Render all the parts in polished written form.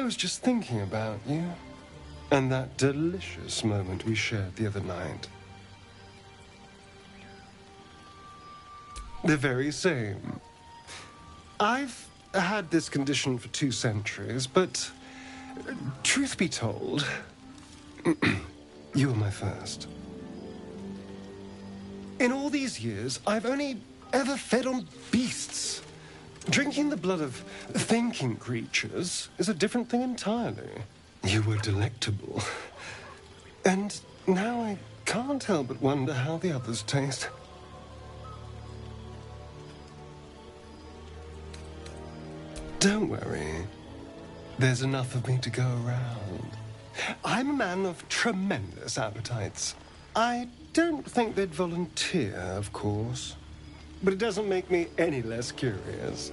I was just thinking about you, and that delicious moment we shared the other night. The very same. I've had this condition for 2 centuries, but truth be told, you were my first. In all these years, I've only ever fed on beasts. Drinking the blood of thinking creatures is a different thing entirely. You were delectable. And now I can't help but wonder how the others taste. Don't worry. There's enough of me to go around. I'm a man of tremendous appetites. I don't think they'd volunteer, of course. But it doesn't make me any less curious.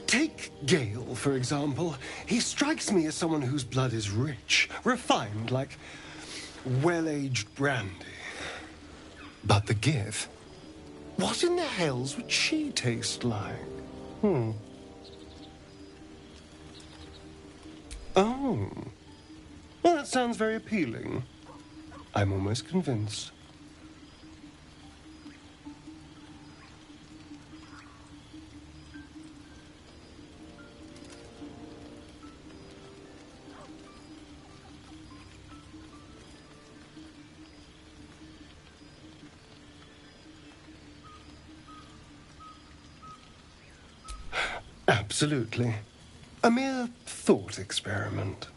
Take Gale, for example. He strikes me as someone whose blood is rich, refined, like well-aged brandy. But the Gith? What in the hells would she taste like? Oh. Well, that sounds very appealing. I'm almost convinced. Absolutely. A mere thought experiment.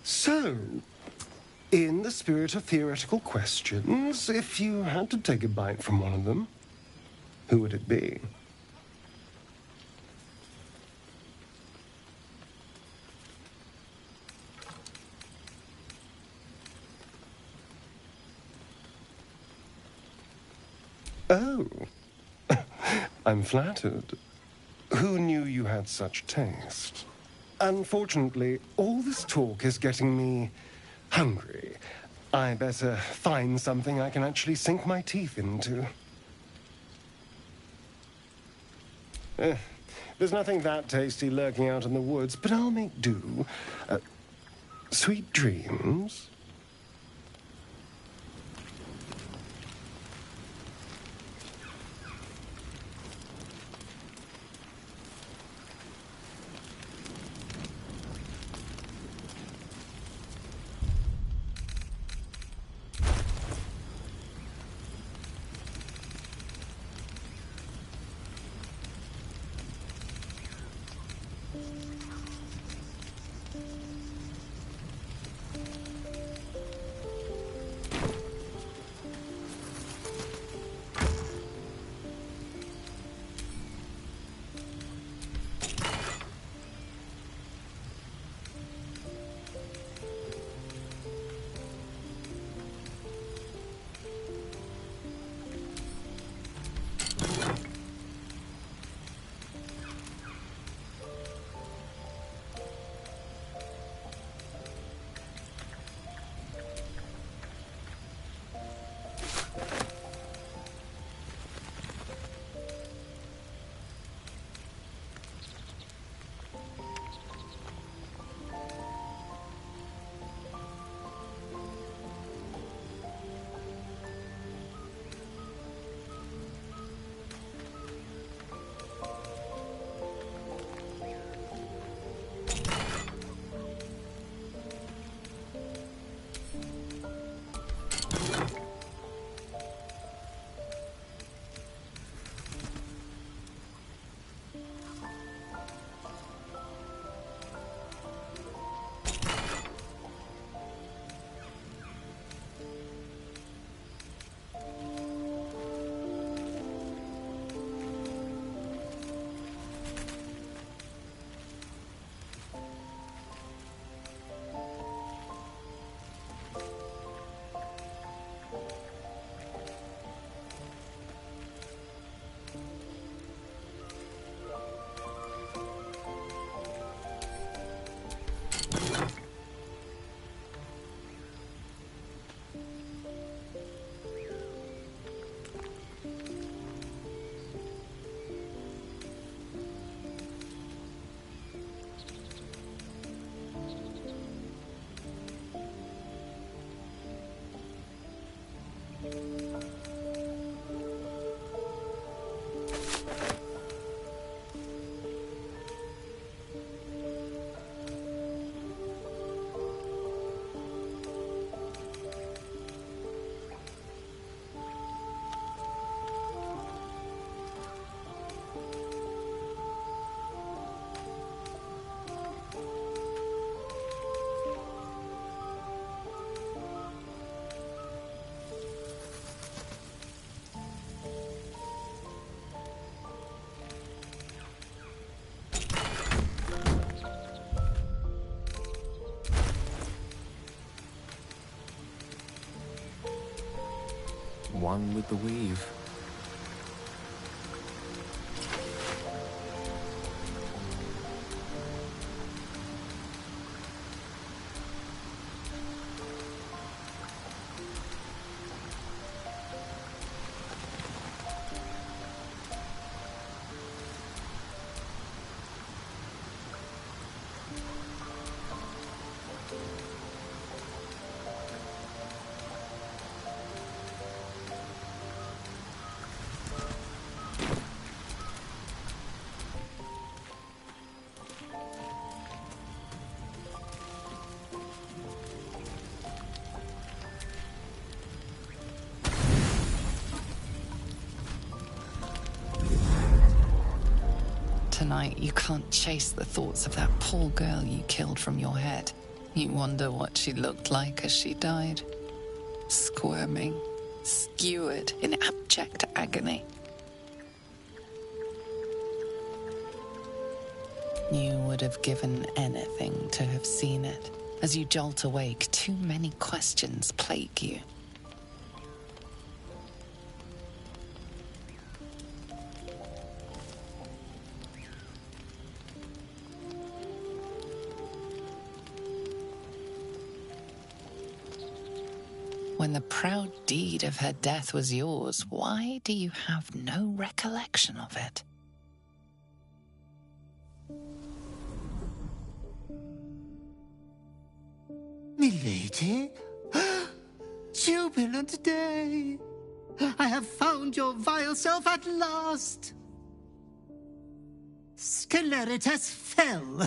So, in the spirit of theoretical questions, if you had to take a bite from one of them, who would it be? Oh, I'm flattered. Who knew you had such taste? Unfortunately, all this talk is getting me hungry. I better find something I can actually sink my teeth into. There's nothing that tasty lurking out in the woods, but I'll make do. Sweet dreams. one with the weave. Tonight, you can't chase the thoughts of that poor girl you killed from your head. You wonder what she looked like as she died. Squirming, skewered in abject agony. You would have given anything to have seen it. As you jolt awake, too many questions plague you. When the proud deed of her death was yours, why do you have no recollection of it? Milady? Jubilant day! I have found your vile self at last! Sceleritas fell!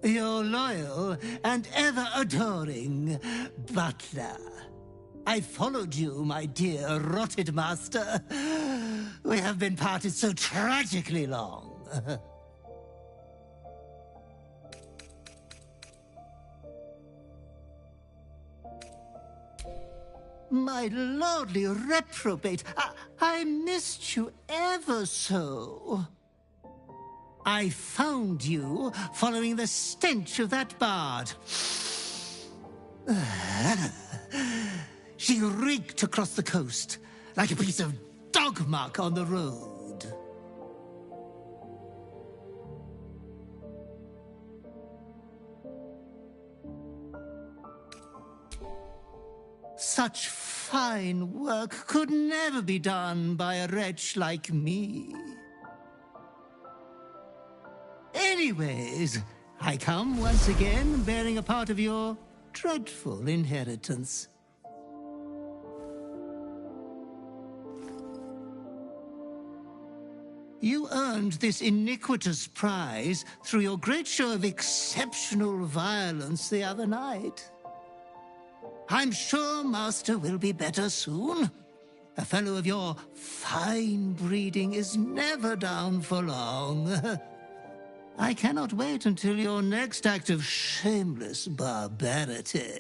Your loyal and ever-adoring butler. I followed you, my dear rotted master. We have been parted so tragically long. My lordly reprobate, I missed you ever so. I found you following the stench of that bard. She reeked across the coast like a piece of dog muck on the road. Such fine work could never be done by a wretch like me. Anyways, I come once again bearing a part of your dreadful inheritance. You earned this iniquitous prize through your great show of exceptional violence the other night. I'm sure Master will be better soon. A fellow of your fine breeding is never down for long. I cannot wait until your next act of shameless barbarity.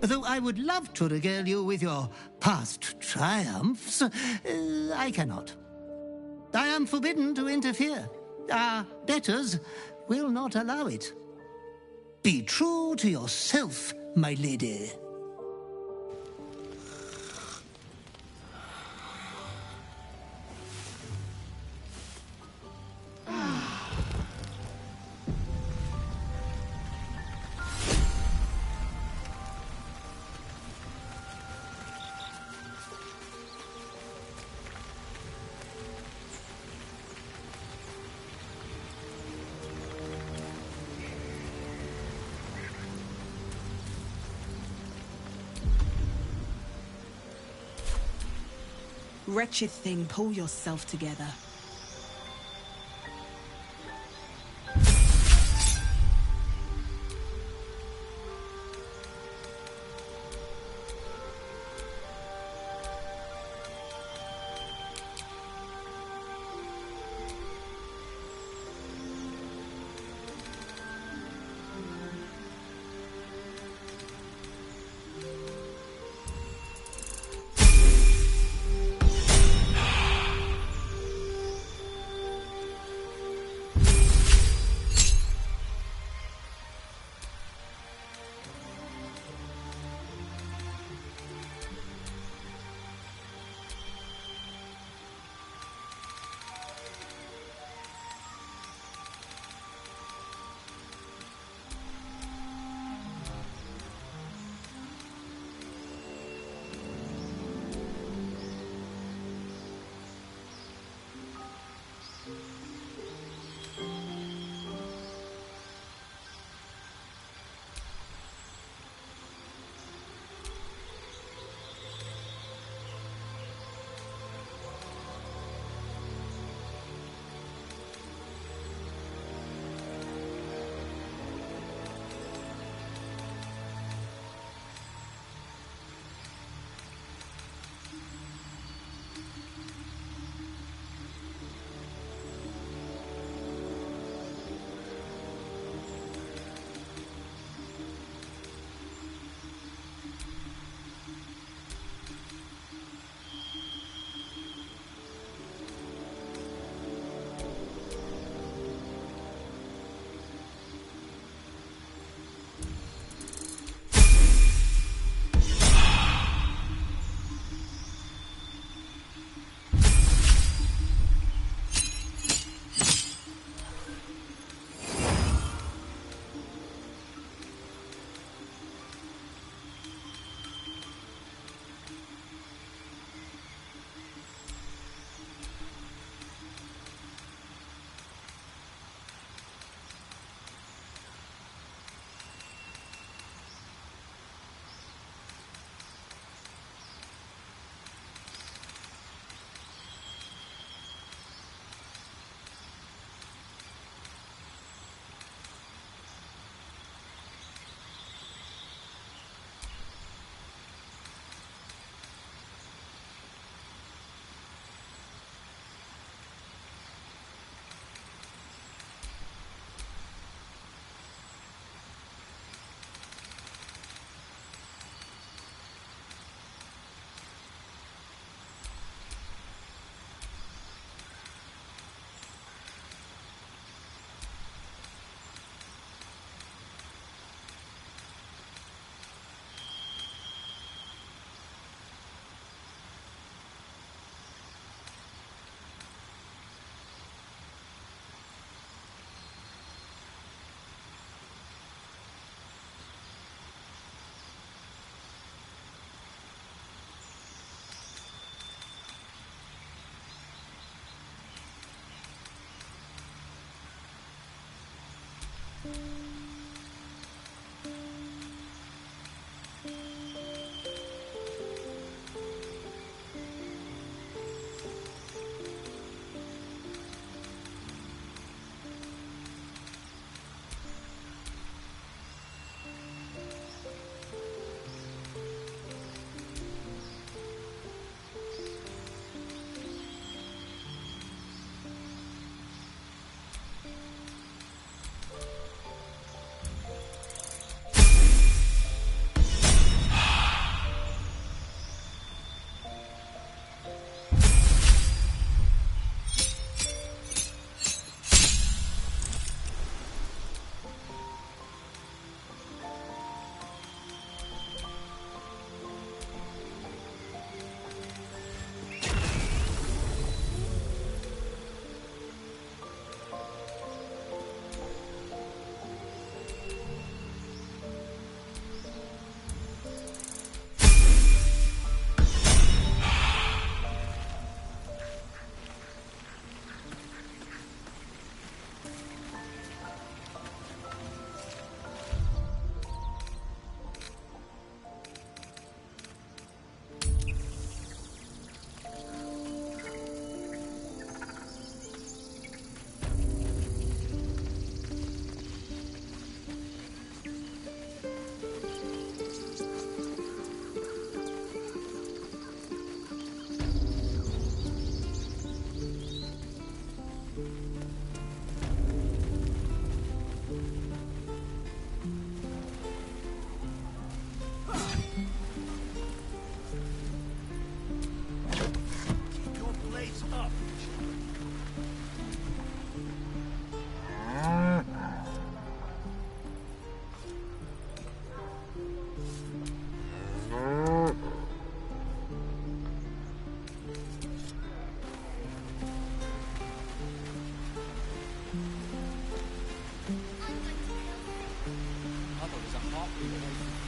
Though I would love to regale you with your past triumphs, I cannot. I am forbidden to interfere. Our betters will not allow it. Be true to yourself, my lady. Wretched thing, pull yourself together.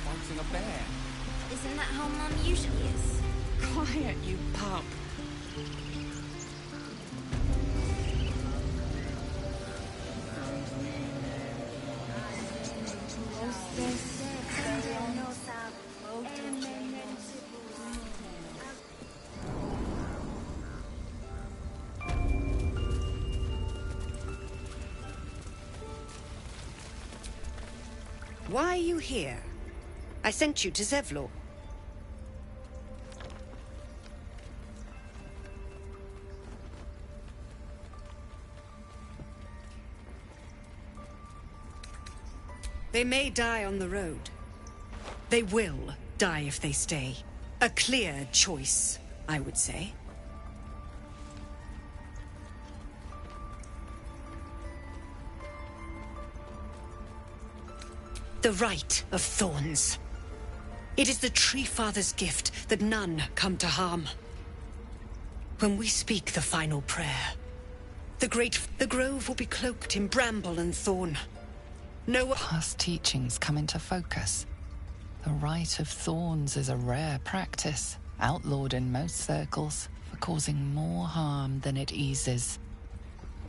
Fighting a bear. Isn't that how Mum usually is? Quiet, you pup. Why are you here? I sent you to Zevlor. They may die on the road. They will die if they stay. A clear choice, I would say. The right of thorns. It is the Tree Father's gift that none come to harm. When we speak the final prayer, the grove will be cloaked in bramble and thorn. No Past teachings come into focus. The Rite of Thorns is a rare practice, outlawed in most circles, for causing more harm than it eases.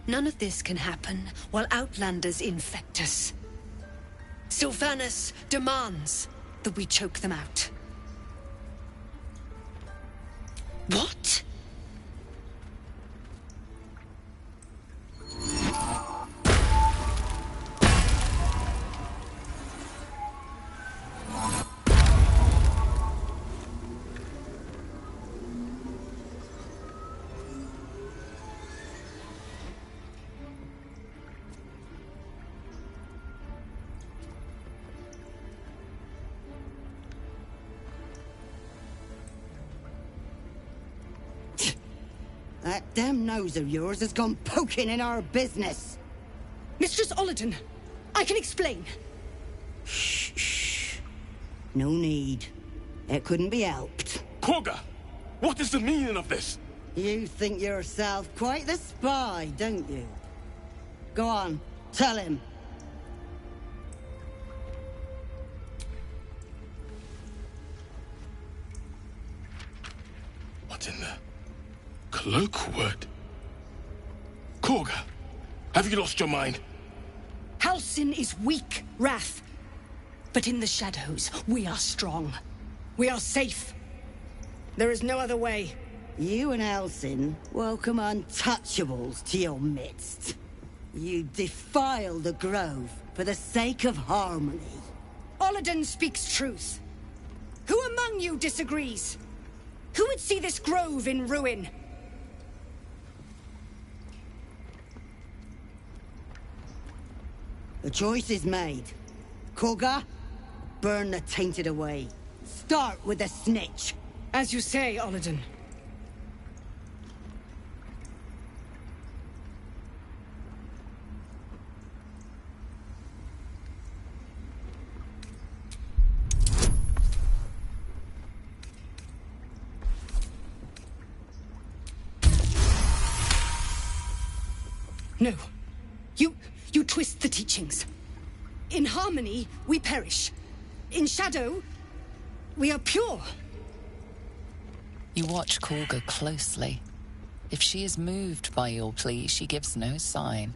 None of this can happen while Outlanders infect us. Sylvanas demands that we choke them out. What? That damn nose of yours has gone poking in our business. Mistress Ollerton, I can explain. Shh, shh. No need. It couldn't be helped. Korga! What is the meaning of this? You think yourself quite the spy, don't you? Go on, tell him. What's in there? Cloakwood? Korga, have you lost your mind? Halsin is weak, Wrath. But in the shadows, we are strong. We are safe. There is no other way. You and Halsin welcome untouchables to your midst. You defile the grove for the sake of harmony. Olladin speaks truth. Who among you disagrees? Who would see this grove in ruin? The choice is made. Koga, burn the tainted away. Start with the snitch. As you say, Olladin. No. You twist the teachings. In harmony, we perish. In shadow, we are pure. You watch Korga closely. If she is moved by your plea, she gives no sign.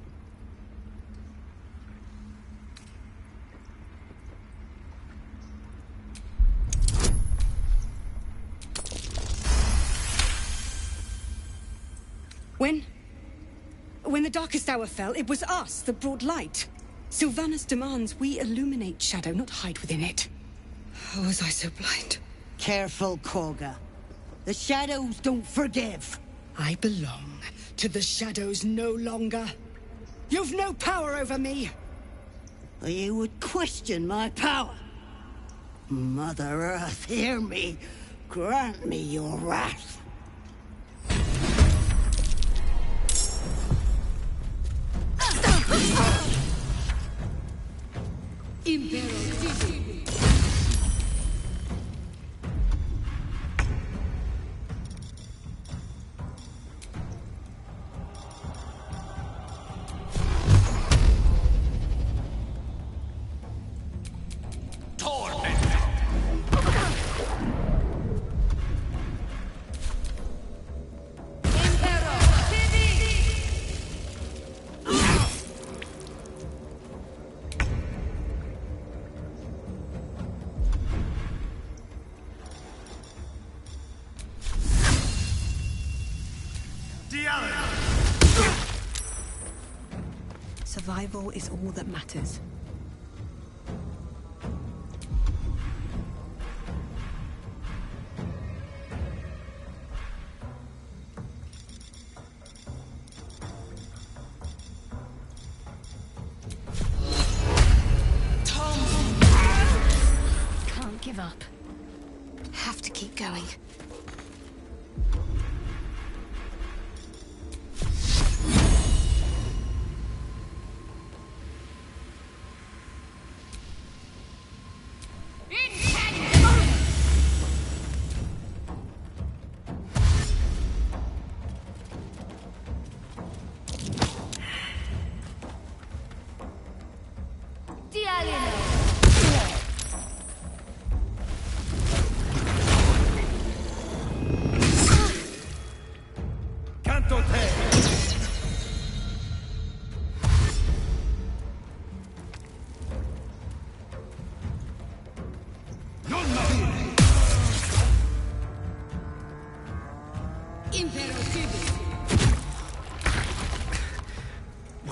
When the darkest hour fell, it was us that brought light. Sylvanas demands we illuminate shadow, not hide within it. How was I so blind? Careful, Koga. The shadows don't forgive. I belong to the shadows no longer. You've no power over me. You would question my power. Mother Earth, hear me. Grant me your wrath. Survival is all that matters. Can't give up. Have to keep going.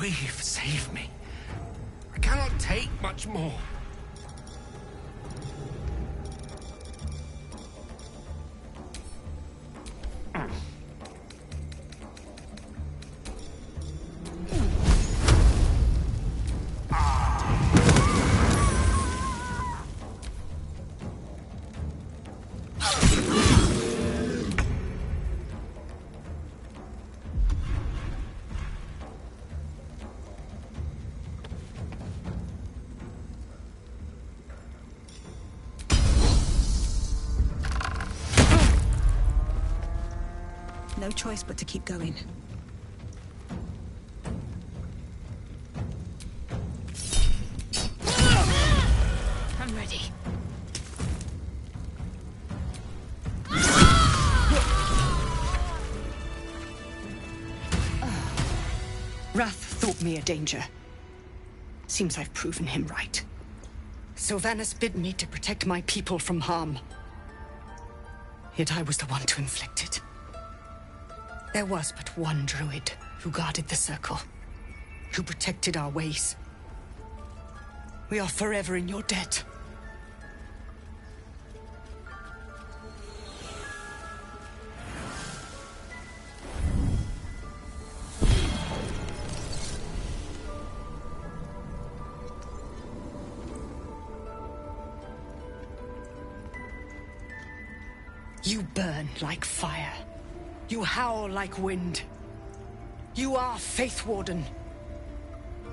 We've saved me. I cannot take much more. No choice but to keep going. I'm ready. Wrath thought me a danger. Seems I've proven him right. Sylvanas bid me to protect my people from harm. Yet I was the one to inflict it. There was but one druid who guarded the circle, who protected our ways. We are forever in your debt. You burn like fire. You howl like wind. You are Faith Warden.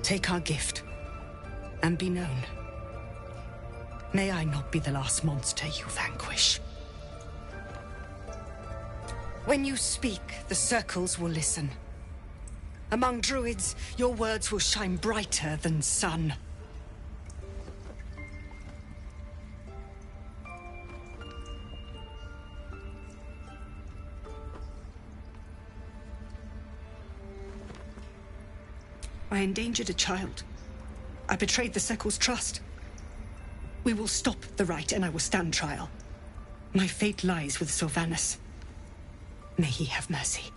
Take our gift, and be known. May I not be the last monster you vanquish. When you speak, the circles will listen. Among druids, your words will shine brighter than sun. I endangered a child. I betrayed the circle's trust. We will stop the rite, and I will stand trial. My fate lies with Sylvanas. May he have mercy.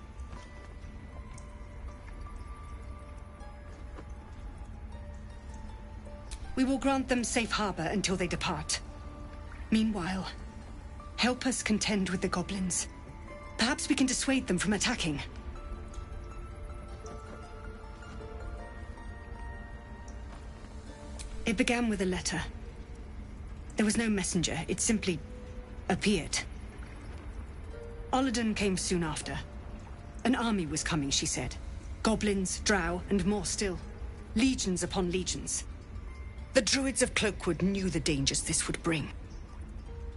We will grant them safe harbor until they depart. Meanwhile, help us contend with the goblins. Perhaps we can dissuade them from attacking. It began with a letter. There was no messenger, it simply appeared. Olladin came soon after. An army was coming, she said. Goblins, drow, and more still. Legions upon legions. The druids of Cloakwood knew the dangers this would bring.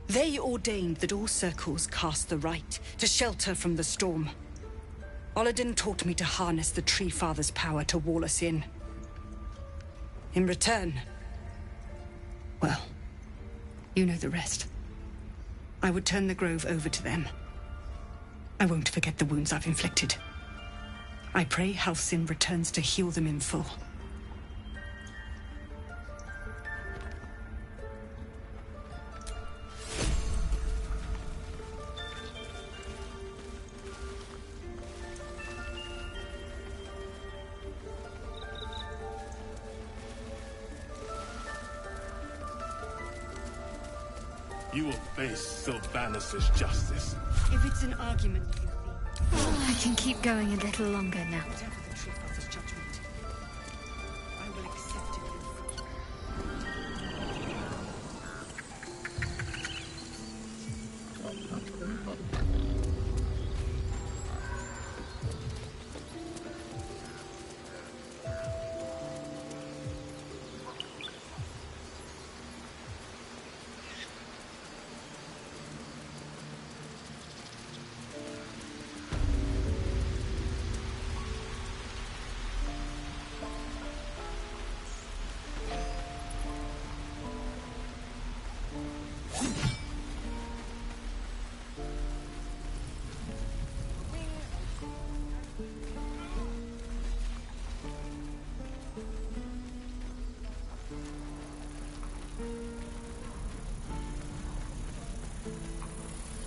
They ordained that all circles cast the rite to shelter from the storm. Olladin taught me to harness the Tree Father's power to wall us in. In return, well, you know the rest. I would turn the grove over to them. I won't forget the wounds I've inflicted. I pray Halcyon returns to heal them in full. You will face Sylvanas' justice. If it's an argument you think... I can keep going a little longer now. Whatever the Tree Father's judgment, I will accept it in full.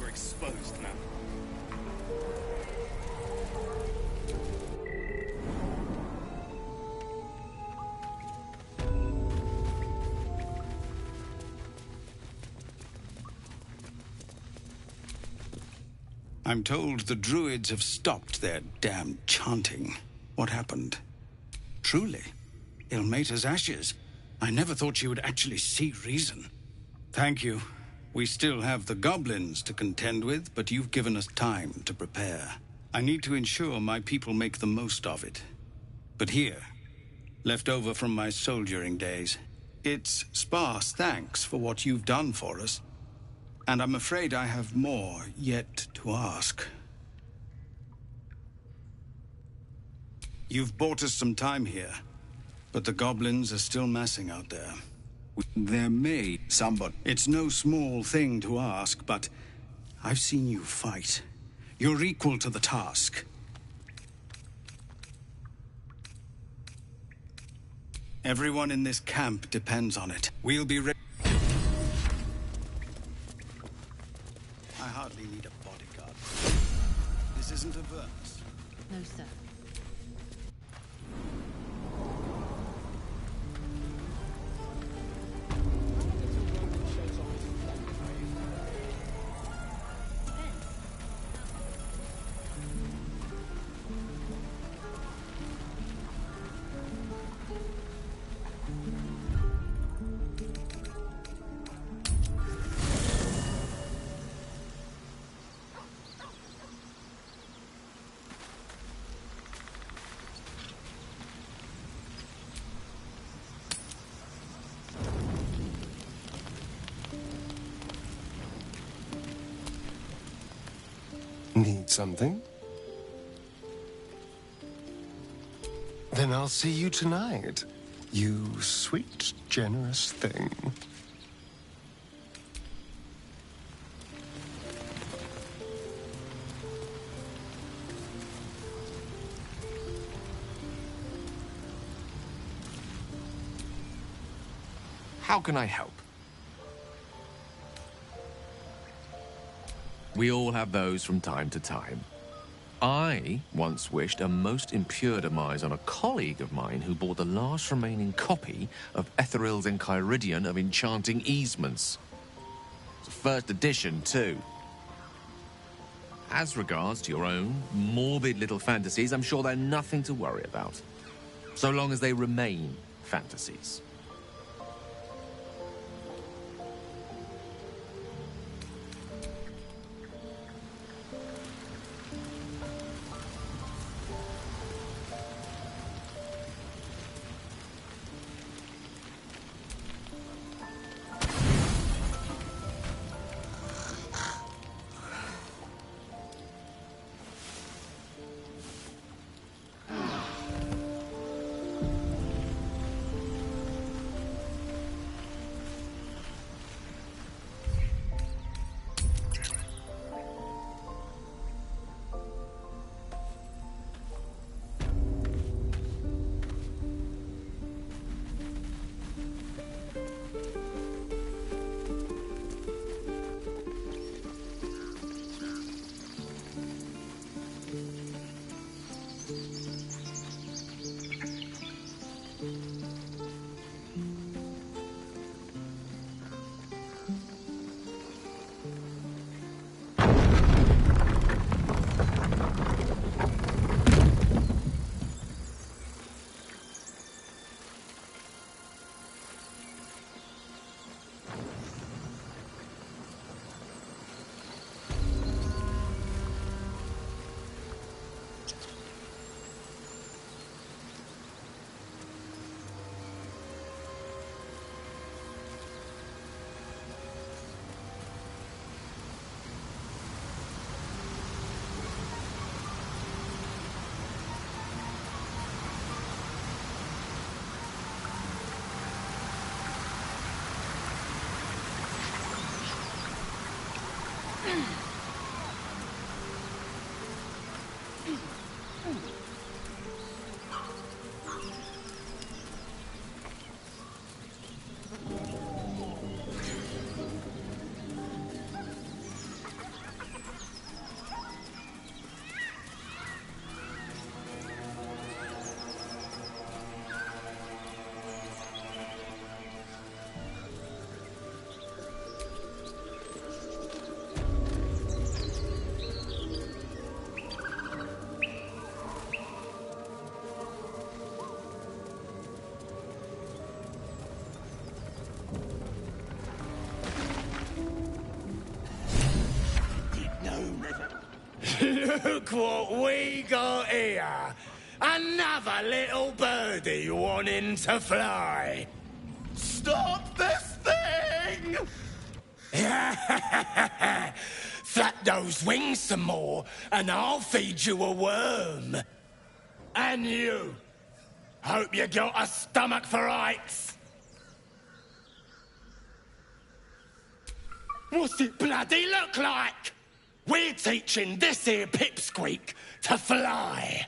We're exposed now. I'm told the druids have stopped their damned chanting. What happened? Truly, Ilmater's ashes. I never thought she would actually see reason. Thank you. We still have the goblins to contend with, but you've given us time to prepare. I need to ensure my people make the most of it. But here, left over from my soldiering days, it's sparse thanks for what you've done for us. And I'm afraid I have more yet to ask. You've bought us some time here, but the goblins are still massing out there. There may somebody... It's no small thing to ask, but I've seen you fight. You're equal to the task. Everyone in this camp depends on it. We'll be ready. I hardly need a bodyguard. This isn't a verse. No, sir. Need something? Then I'll see you tonight, you sweet, generous thing. How can I help? We all have those from time to time. I once wished a most impure demise on a colleague of mine who bought the last remaining copy of Etheril's Enchiridion of Enchanting Easements. It's a first edition, too. As regards to your own morbid little fantasies, I'm sure they're nothing to worry about. So long as they remain fantasies. Look what we got here! Another little birdie wanting to fly! Stop this thing! Flap those wings some more, and I'll feed you a worm. And you! Hope you got a stomach for heights! What's it bloody look like? We're teaching this here pipsqueak to fly.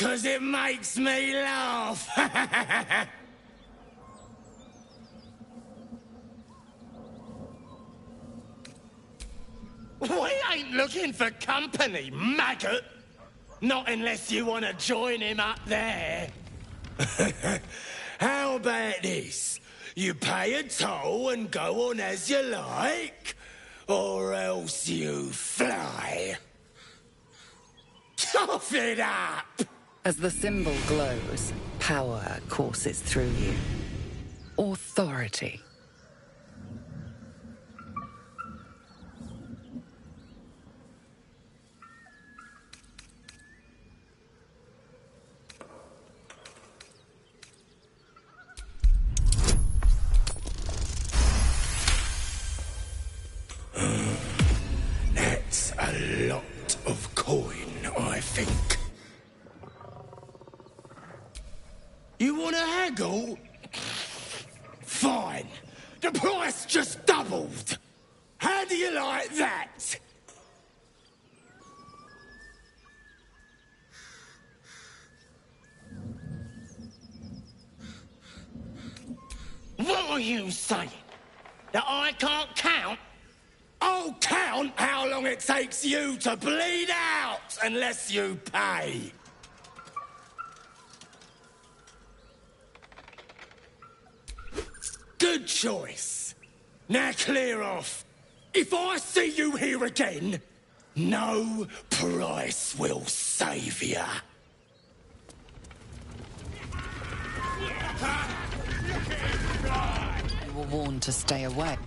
'Cause it makes me laugh. We ain't looking for company, maggot. Not unless you want to join him up there. How about this? You pay a toll and go on as you like, or else you fly. Cough it up! As the symbol glows, power courses through you. Authority. That's a lot of coin, I think. You want to haggle? Fine. The price just doubled. How do you like that? What are you saying? That I can't count? I'll count how long it takes you to bleed out unless you pay. Good choice. Now clear off. If I see you here again, no price will save you. You were warned to stay away.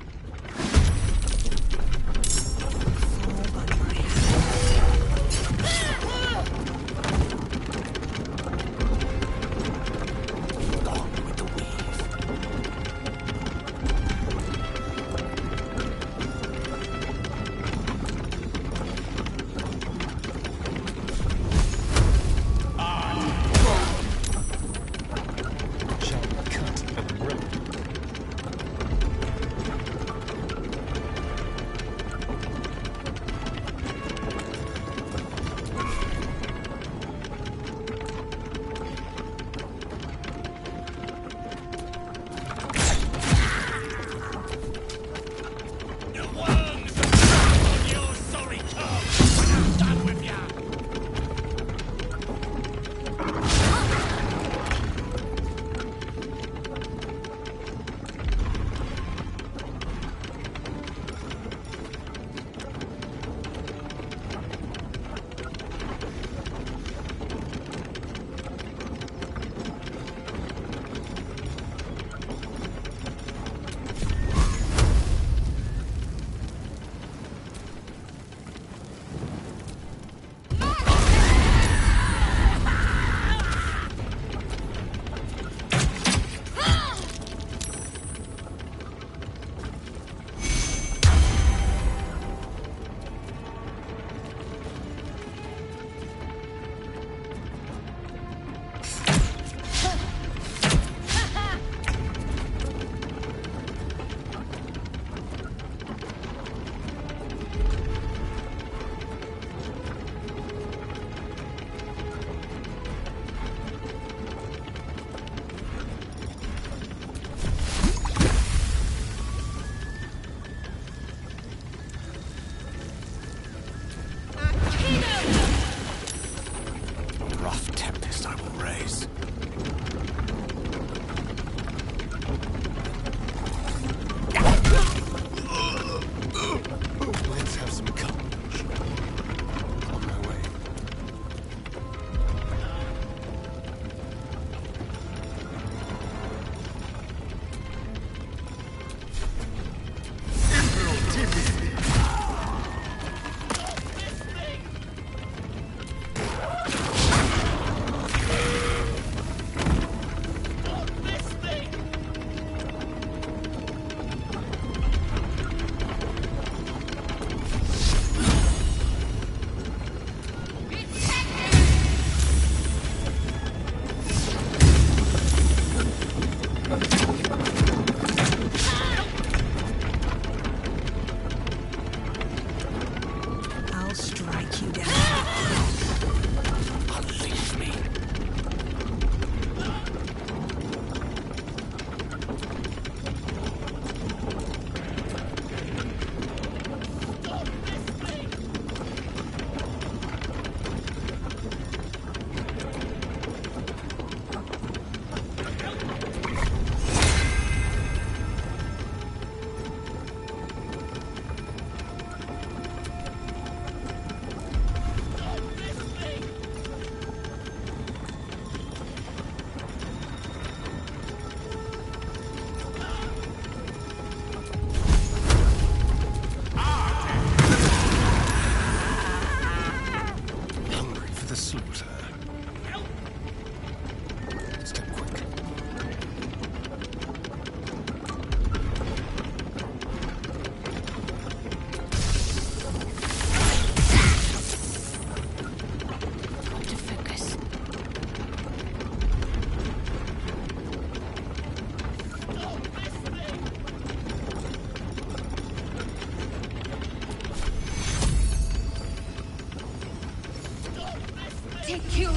take you.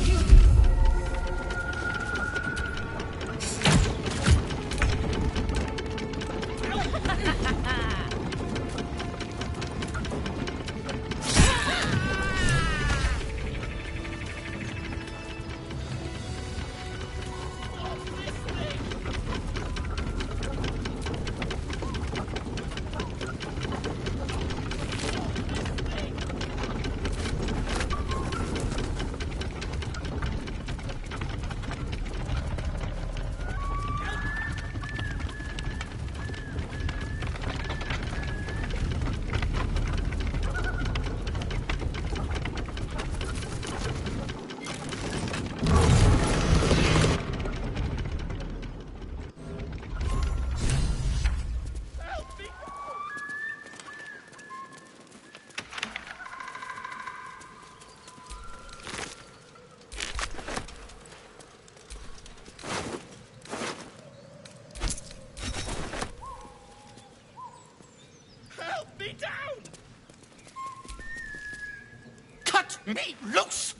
Me loose!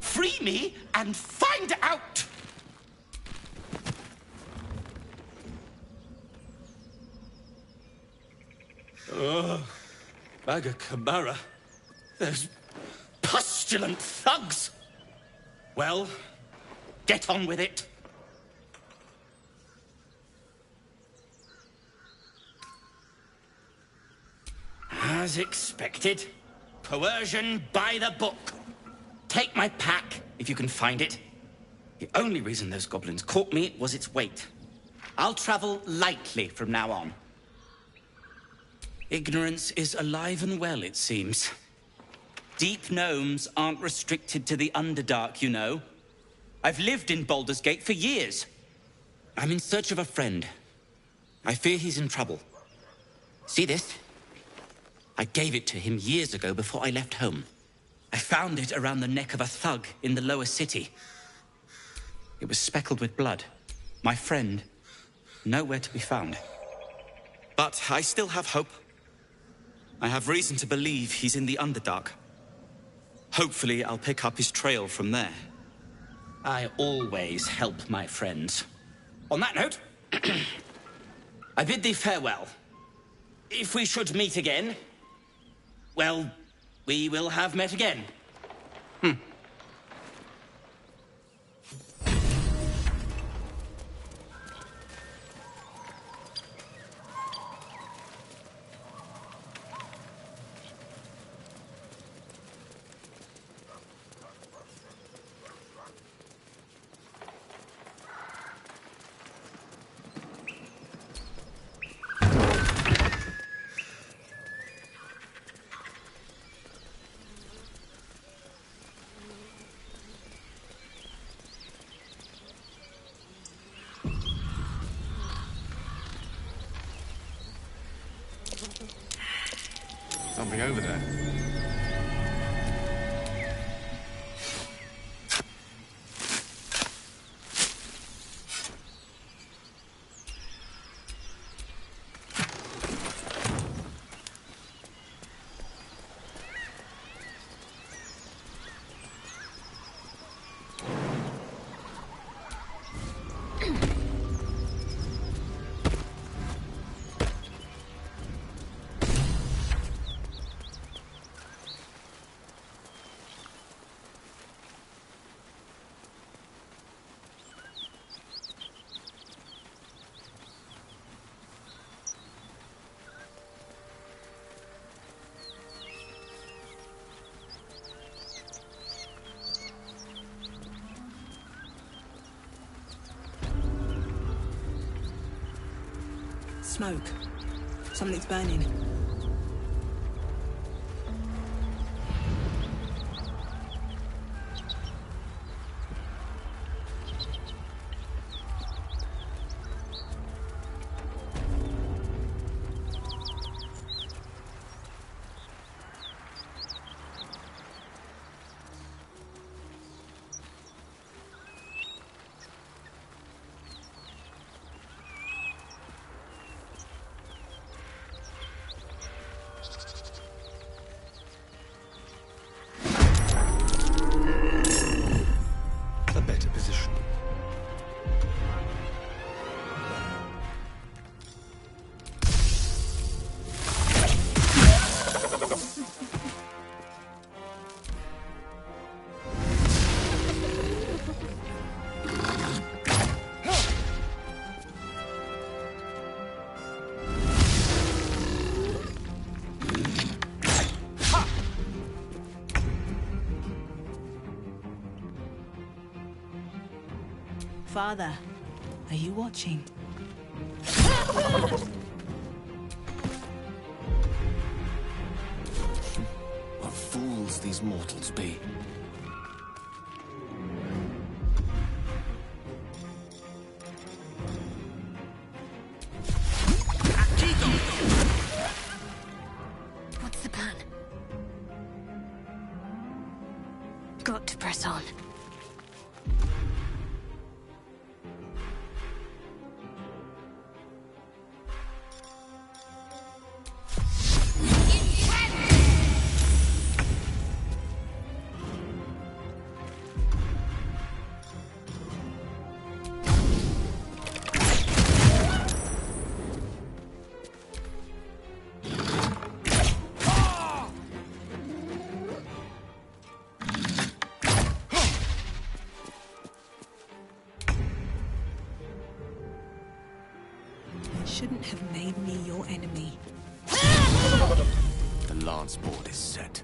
Free me and find out! Oh, Maga Kamara. Those pustulant thugs! Well, get on with it. As expected. Coercion by the book. Take my pack, if you can find it. The only reason those goblins caught me was its weight. I'll travel lightly from now on. Ignorance is alive and well, it seems. Deep gnomes aren't restricted to the Underdark, you know. I've lived in Baldur's Gate for years. I'm in search of a friend. I fear he's in trouble. See this? I gave it to him years ago before I left home. I found it around the neck of a thug in the lower city. It was speckled with blood. My friend, nowhere to be found. But I still have hope. I have reason to believe he's in the Underdark. Hopefully, I'll pick up his trail from there. I always help my friends. On that note, I bid thee farewell. If we should meet again, well, we will have met again. Something over there. Smoke. Something's burning. Father, are you watching? What fools these mortals be. What's the plan? Got to press on. Shouldn't have made me your enemy. The lance board is set.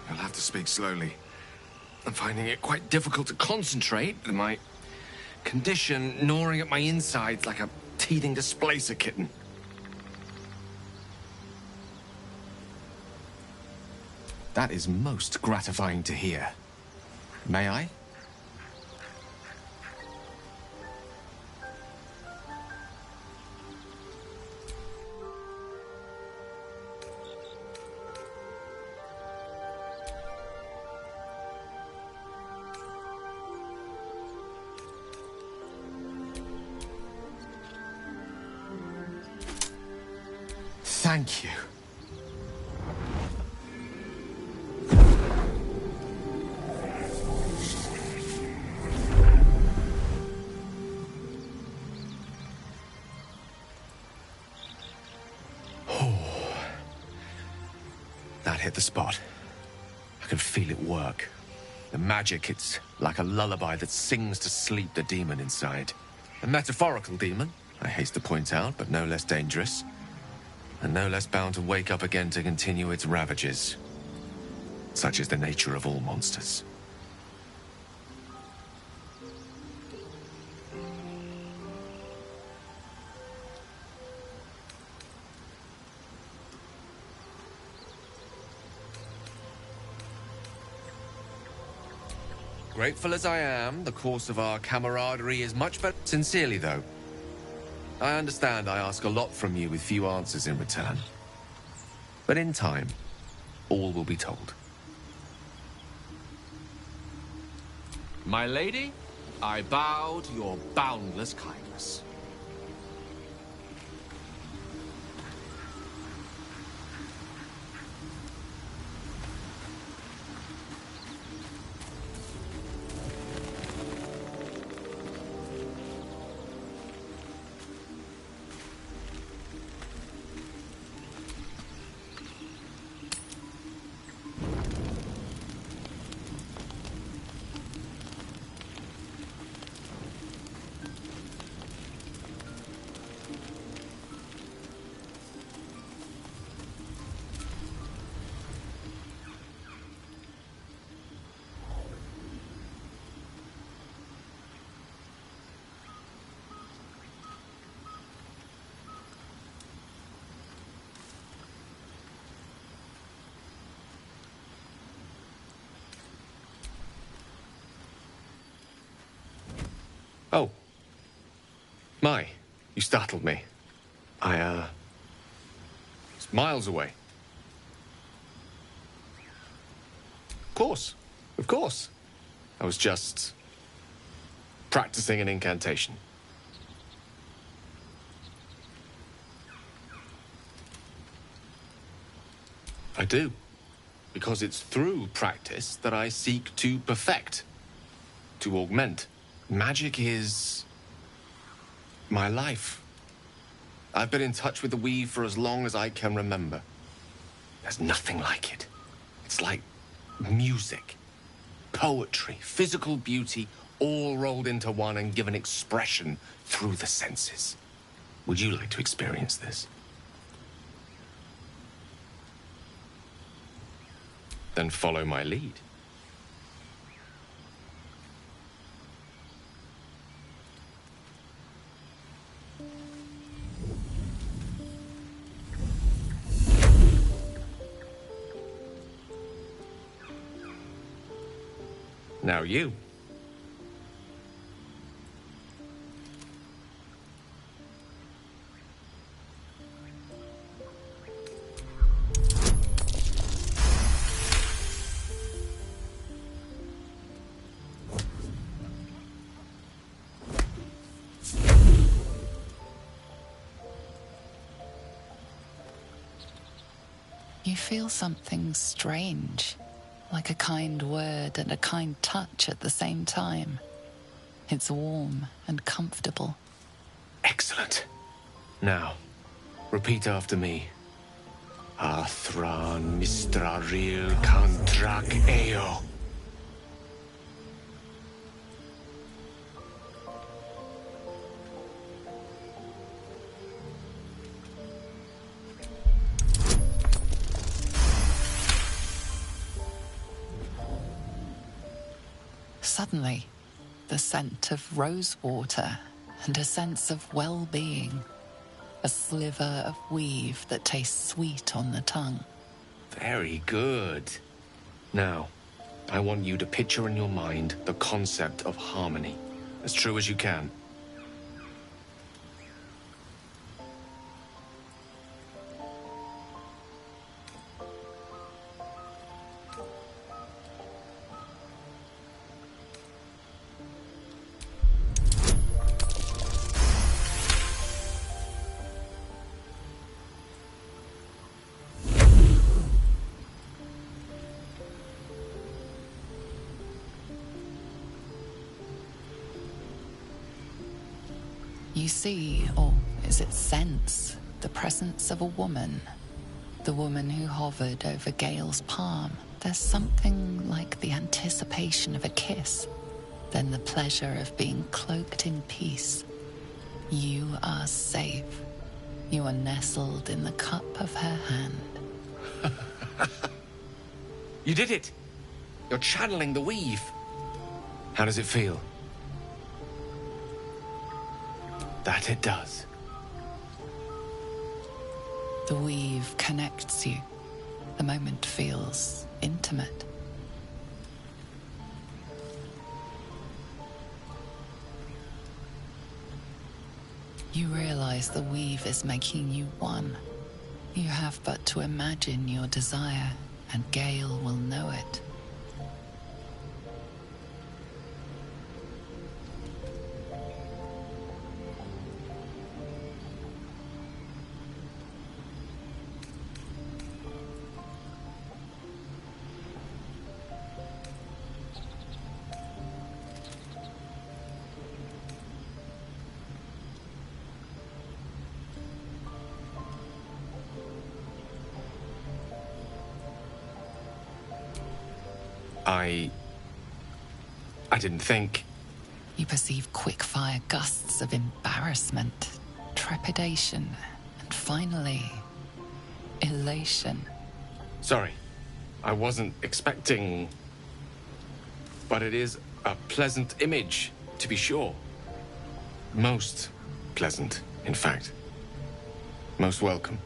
You'll have to speak slowly. I'm finding it quite difficult to concentrate with my condition gnawing at my insides like a teething displacer kitten. That is most gratifying to hear. May I? Thank you. That hit the spot. I can feel it work. The magic, it's like a lullaby that sings to sleep the demon inside. A metaphorical demon, I haste to point out, but no less dangerous. And no less bound to wake up again to continue its ravages. Such is the nature of all monsters. Grateful as I am, the course of our camaraderie is much better. Sincerely, though, I understand I ask a lot from you with few answers in return. But in time, all will be told. My lady, I bow to your boundless kindness. Oh. My, you startled me. Was miles away. Of course. I was just practicing an incantation. I do. Because it's through practice that I seek to perfect, to augment. Magic is my life. I've been in touch with the weave for as long as I can remember. There's nothing like it. It's like music, poetry, physical beauty, all rolled into one and given expression through the senses. Would you like to experience this? Then follow my lead. Now you. You feel something strange. Like a kind word and a kind touch at the same time. It's warm and comfortable. Excellent. Now, repeat after me. Athran mistraril kantrak eo. Suddenly, the scent of rose water and a sense of well-being. A sliver of weave that tastes sweet on the tongue. Very good. Now, I want you to picture in your mind the concept of harmony, as true as you can. You see, or is it sense, the presence of a woman. The woman who hovered over Gale's palm. There's something like the anticipation of a kiss, then the pleasure of being cloaked in peace. You are safe. You are nestled in the cup of her hand. You did it! You're channeling the weave. How does it feel? That it does. The weave connects you. The moment feels intimate. You realize the weave is making you one. You have but to imagine your desire, and Gale will know it. I didn't think. You perceive quick-fire gusts of embarrassment, trepidation, and finally, elation. Sorry, I wasn't expecting... But it is a pleasant image, to be sure. Most pleasant, in fact. Most welcome.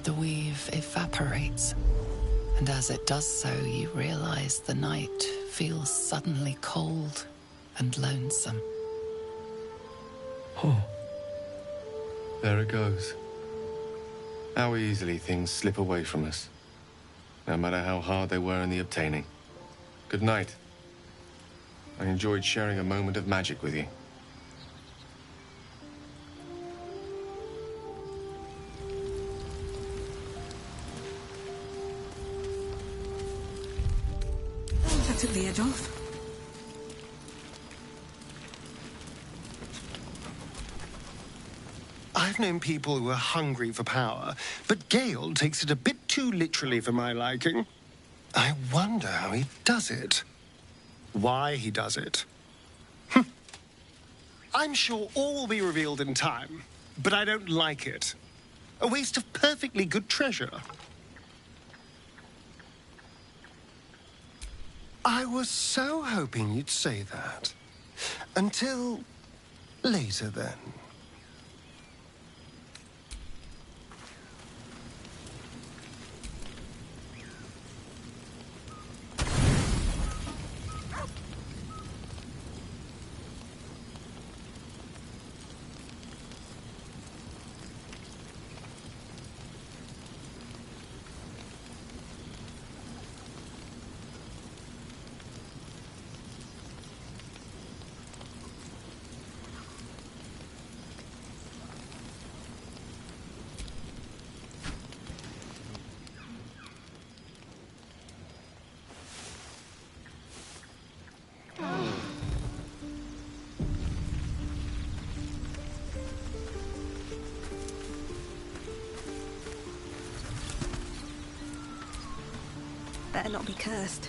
The weave evaporates, and as it does so, you realize the night feels suddenly cold and lonesome. Oh. There it goes. How easily things slip away from us, no matter how hard they were in the obtaining. Good night. I enjoyed sharing a moment of magic with you. That took the edge off. I've known people who are hungry for power, but Gale takes it a bit too literally for my liking. I wonder how he does it. Why he does it. I'm sure all will be revealed in time, but I don't like it. A waste of perfectly good treasure. I was so hoping you'd say that. Until later, then. Better not be cursed.